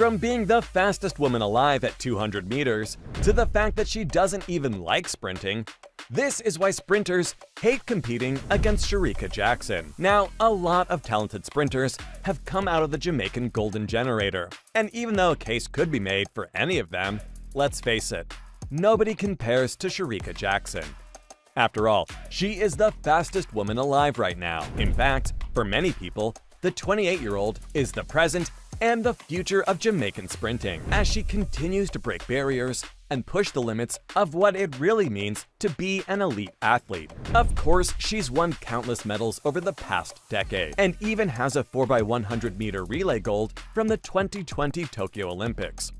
From being the fastest woman alive at 200 meters to the fact that she doesn't even like sprinting, this is why sprinters hate competing against Shericka Jackson. Now, a lot of talented sprinters have come out of the Jamaican Golden Generator, and even though a case could be made for any of them, let's face it, nobody compares to Shericka Jackson. After all, she is the fastest woman alive right now. In fact, for many people, the 28-year-old is the present and the future of Jamaican sprinting, as she continues to break barriers and push the limits of what it really means to be an elite athlete. Of course, she's won countless medals over the past decade, and even has a 4x100 meter relay gold from the 2020 Tokyo Olympics.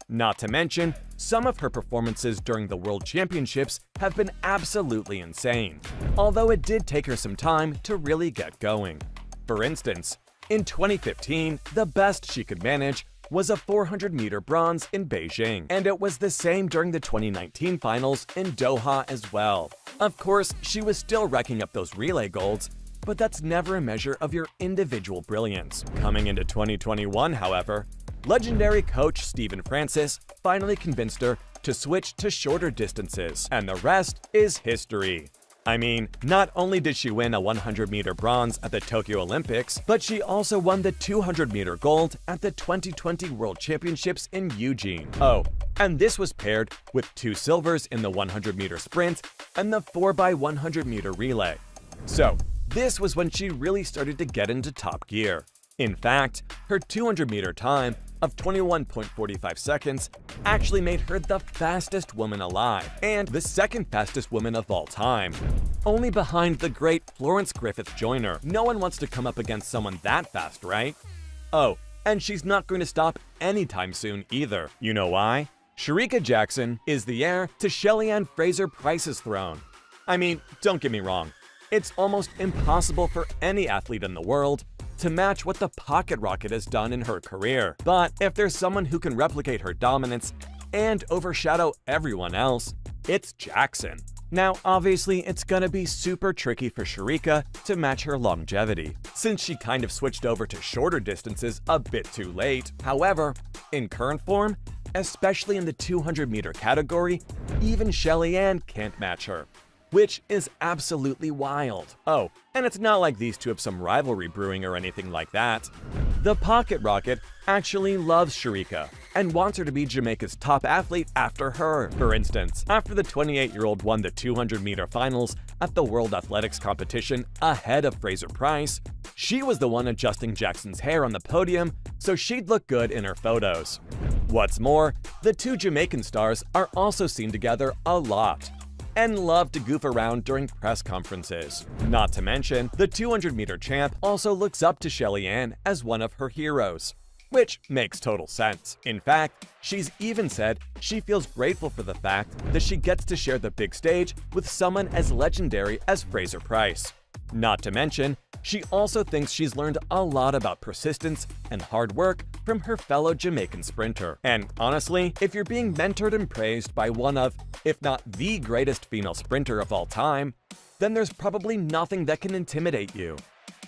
Not to mention, some of her performances during the World Championships have been absolutely insane, although it did take her some time to really get going. For instance, in 2015, the best she could manage was a 400-meter bronze in Beijing, and it was the same during the 2019 finals in Doha as well. Of course, she was still racking up those relay golds, but that's never a measure of your individual brilliance. Coming into 2021, however, legendary coach Stephen Francis finally convinced her to switch to shorter distances, and the rest is history. I mean, not only did she win a 100-meter bronze at the Tokyo Olympics, but she also won the 200-meter gold at the 2020 World Championships in Eugene. Oh, and this was paired with 2 silvers in the 100-meter sprint and the 4x100-meter relay. So, this was when she really started to get into top gear. In fact, her 200-meter time of 21.45 seconds actually made her the fastest woman alive and the second fastest woman of all time, only behind the great Florence Griffith Joyner. No one wants to come up against someone that fast, right? Oh, and she's not going to stop anytime soon either. You know why? Shericka Jackson is the heir to Shelly-Ann Fraser-Pryce's throne. I mean, don't get me wrong, it's almost impossible for any athlete in the world to match what the Pocket Rocket has done in her career. But if there's someone who can replicate her dominance and overshadow everyone else, it's Jackson. Now, obviously, it's gonna be super tricky for Shericka to match her longevity, since she kind of switched over to shorter distances a bit too late. However, in current form, especially in the 200-meter category, even Shelly-Ann can't match her, which is absolutely wild. Oh, and it's not like these two have some rivalry brewing or anything like that. The Pocket Rocket actually loves Shericka and wants her to be Jamaica's top athlete after her. For instance, after the 28-year-old won the 200-meter finals at the World Athletics competition ahead of Fraser-Pryce, she was the one adjusting Jackson's hair on the podium so she'd look good in her photos. What's more, the two Jamaican stars are also seen together a lot and love to goof around during press conferences. Not to mention, the 200-meter champ also looks up to Shelly-Ann as one of her heroes, which makes total sense. In fact, she's even said she feels grateful for the fact that she gets to share the big stage with someone as legendary as Fraser-Pryce. Not to mention, she also thinks she's learned a lot about persistence and hard work from her fellow Jamaican sprinter. And honestly, if you're being mentored and praised by one of, if not the greatest female sprinter of all time, then there's probably nothing that can intimidate you.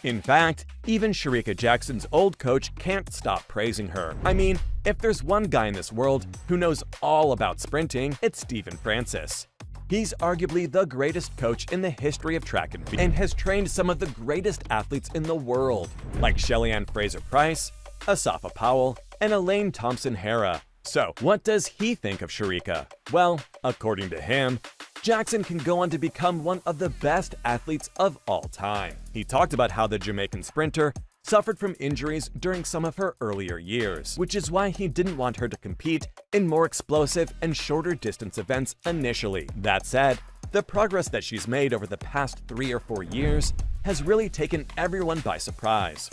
In fact, even Shericka Jackson's old coach can't stop praising her. I mean, if there's one guy in this world who knows all about sprinting, it's Stephen Francis. He's arguably the greatest coach in the history of track and field and has trained some of the greatest athletes in the world, like Shelly-Ann Fraser-Pryce, Asafa Powell, and Elaine Thompson-Herah. So, what does he think of Shericka? Well, according to him, Jackson can go on to become one of the best athletes of all time. He talked about how the Jamaican sprinter suffered from injuries during some of her earlier years, which is why he didn't want her to compete in more explosive and shorter distance events initially. That said, the progress that she's made over the past 3 or 4 years has really taken everyone by surprise.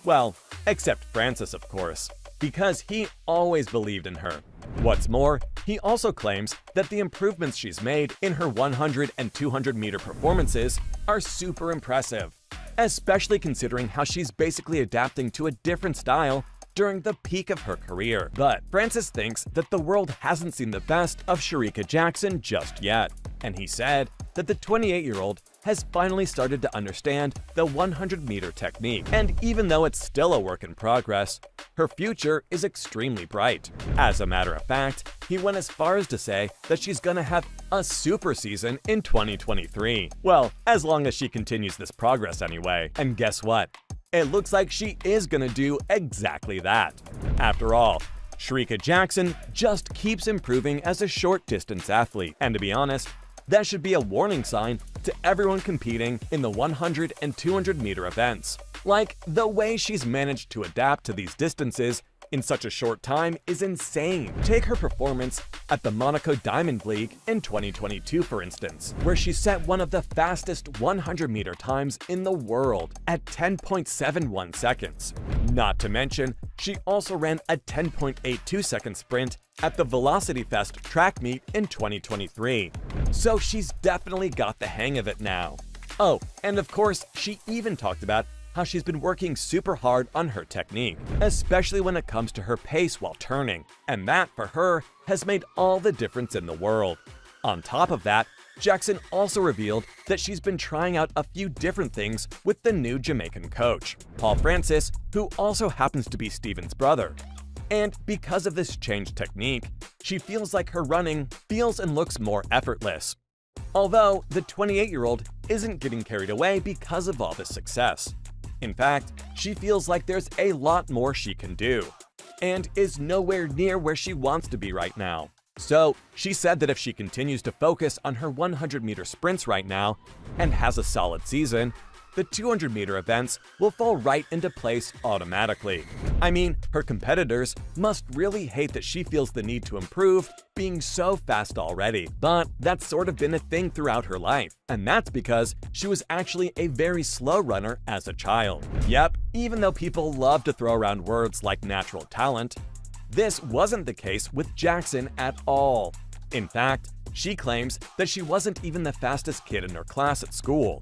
Well, except Francis, of course, because he always believed in her. What's more, he also claims that the improvements she's made in her 100 and 200 meter performances are super impressive, especially considering how she's basically adapting to a different style during the peak of her career. But Francis thinks that the world hasn't seen the best of Shericka Jackson just yet, and he said that the 28-year-old has finally started to understand the 100-meter technique, and even though it's still a work in progress, her future is extremely bright. As a matter of fact, he went as far as to say that she's gonna have a super season in 2023. Well, as long as she continues this progress anyway. And guess what? It looks like she is gonna do exactly that. After all, Shericka Jackson just keeps improving as a short-distance athlete, and to be honest, that should be a warning sign to everyone competing in the 100 and 200-meter events. Like, the way she's managed to adapt to these distances in such a short time is insane. Take her performance at the Monaco Diamond League in 2022, for instance, where she set one of the fastest 100-meter times in the world at 10.71 seconds. Not to mention, she also ran a 10.82-second sprint at the Velocity Fest track meet in 2023. So she's definitely got the hang of it now. Oh, and of course, she even talked about how she's been working super hard on her technique, especially when it comes to her pace while turning, and that, for her, has made all the difference in the world. On top of that, Jackson also revealed that she's been trying out a few different things with the new Jamaican coach, Paul Francis, who also happens to be Steven's brother. And because of this changed technique, she feels like her running feels and looks more effortless. Although, the 28-year-old isn't getting carried away because of all this success. In fact, she feels like there's a lot more she can do, and is nowhere near where she wants to be right now. So, she said that if she continues to focus on her 100-meter sprints right now, and has a solid season, the 200-meter events will fall right into place automatically. I mean, her competitors must really hate that she feels the need to improve, being so fast already. But that's sort of been a thing throughout her life, and that's because she was actually a very slow runner as a child. Yep, even though people love to throw around words like natural talent, this wasn't the case with Jackson at all. In fact, she claims that she wasn't even the fastest kid in her class at school,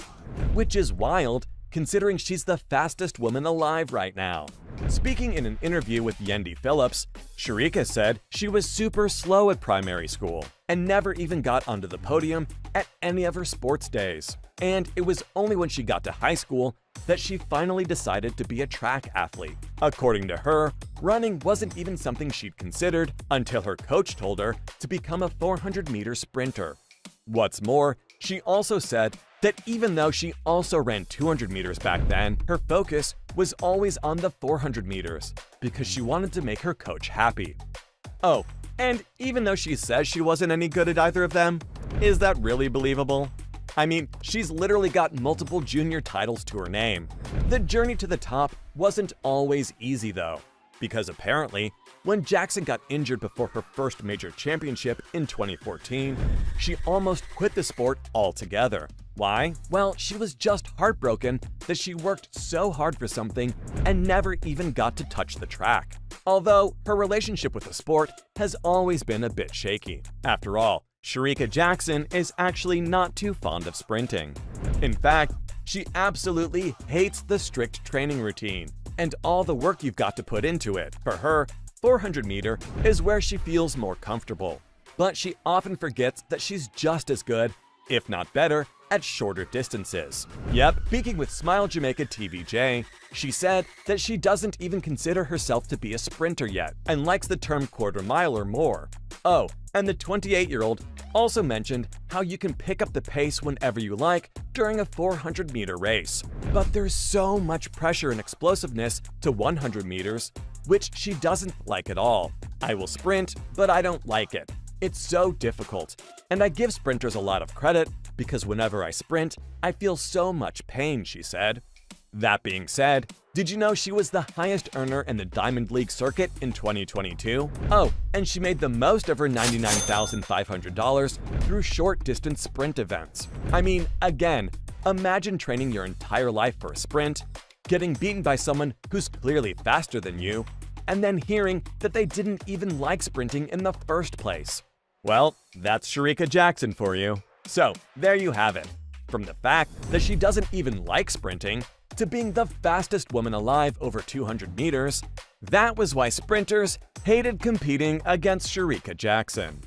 which is wild considering she's the fastest woman alive right now. Speaking in an interview with Yendi Phillips, Shericka said she was super slow at primary school and never even got onto the podium at any of her sports days. And it was only when she got to high school that she finally decided to be a track athlete. According to her, running wasn't even something she'd considered until her coach told her to become a 400-meter sprinter. What's more, she also said that even though she also ran 200 meters back then, her focus was always on the 400 meters because she wanted to make her coach happy. Oh, and even though she says she wasn't any good at either of them, is that really believable? I mean, she's literally got multiple junior titles to her name. The journey to the top wasn't always easy though, because apparently, when Jackson got injured before her first major championship in 2014, she almost quit the sport altogether. Why? Well, she was just heartbroken that she worked so hard for something and never even got to touch the track. Although, her relationship with the sport has always been a bit shaky. After all, Shericka Jackson is actually not too fond of sprinting. In fact, she absolutely hates the strict training routine and all the work you've got to put into it. For her, 400 meter is where she feels more comfortable. But she often forgets that she's just as good, if not better, at shorter distances. Yep, speaking with Smile Jamaica TVJ, she said that she doesn't even consider herself to be a sprinter yet and likes the term quarter miler more. Oh, and the 28-year-old also mentioned how you can pick up the pace whenever you like during a 400-meter race. But there's so much pressure and explosiveness to 100 meters, which she doesn't like at all. I will sprint, but I don't like it. It's so difficult, and I give sprinters a lot of credit because whenever I sprint, I feel so much pain, she said. That being said, did you know she was the highest earner in the Diamond League circuit in 2022? Oh, and she made the most of her $99,500 through short-distance sprint events. I mean, again, imagine training your entire life for a sprint, getting beaten by someone who's clearly faster than you, and then hearing that they didn't even like sprinting in the first place. Well, that's Shericka Jackson for you. So, there you have it. From the fact that she doesn't even like sprinting, to being the fastest woman alive over 200 meters, that was why sprinters hated competing against Shericka Jackson.